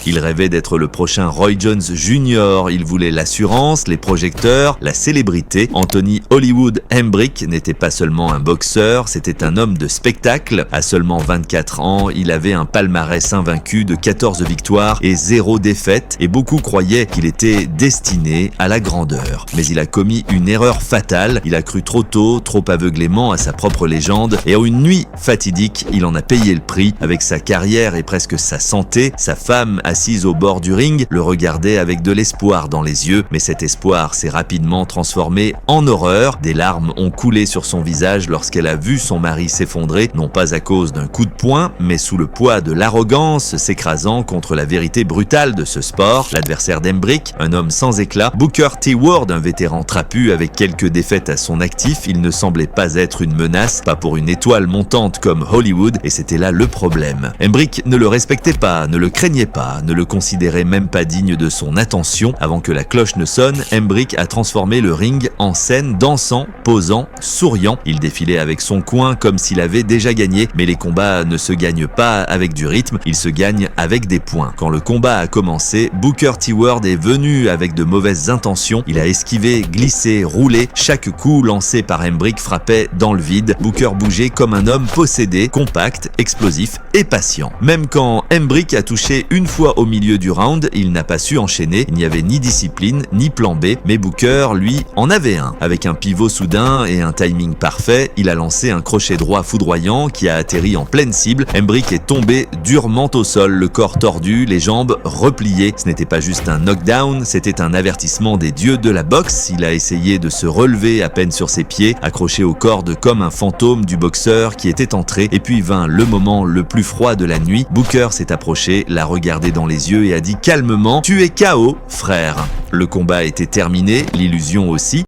Il rêvait d'être le prochain Roy Jones Jr. Il voulait l'assurance, les projecteurs, la célébrité. Anthony Hollywood Hembrick n'était pas seulement un boxeur, c'était un homme de spectacle. À seulement 24 ans, il avait un palmarès invaincu de 14 victoires et 0 défaite, et beaucoup croyaient qu'il était destiné à la grandeur. Mais il a commis une erreur fatale, il a cru trop tôt, trop aveuglément à sa propre légende, et en une nuit fatidique, il en a payé le prix. Avec sa carrière et presque sa santé, sa femme, assise au bord du ring, le regardait avec de l'espoir dans les yeux, mais cet espoir s'est rapidement transformé en horreur. Des larmes ont coulé sur son visage lorsqu'elle a vu son mari s'effondrer, non pas à cause d'un coup de poing, mais sous le poids de l'arrogance s'écrasant contre la vérité brutale de ce sport. L'adversaire d'Hembrick, un homme sans éclat, Booker T. Ward, un vétéran trapu avec quelques défaites à son actif, il ne semblait pas être une menace, pas pour une étoile montante comme Hollywood, et c'était là le problème. Hembrick ne le respectait pas, ne le craignait pas, ne le considérait même pas digne de son attention. Avant que la cloche ne sonne, Hembrick a transformé le ring en scène, dansant, posant, souriant. Il défilait avec son coin comme s'il avait déjà gagné, mais les combats ne se gagnent pas avec du rythme, ils se gagnent avec des points. Quand le combat a commencé, Booker T. Ward est venu avec de mauvaises intentions. Il a esquivé, glissé, roulé. Chaque coup lancé par Hembrick frappait dans le vide. Booker bougeait comme un homme possédé, compact, explosif et patient. Même quand Hembrick a touché une fois au milieu du round, il n'a pas su enchaîner. Il n'y avait ni discipline, ni plan B, mais Booker, lui, en avait un. Avec un pivot soudain et un timing parfait, il a lancé un crochet droit foudroyant qui a atterri en pleine cible. Hembrick est tombé durement au sol, le corps tordu, les jambes repliées. Ce n'était pas juste un knockdown, c'était un avertissement des dieux de la boxe. Il a essayé de se relever à peine sur ses pieds, accroché aux cordes comme un fantôme du boxeur qui était entré. Et puis vint le moment le plus froid de la nuit. Booker s'est approché, l'a regardé dans les yeux et a dit calmement « Tu es KO, frère ». Le combat était terminé, l'illusion aussi.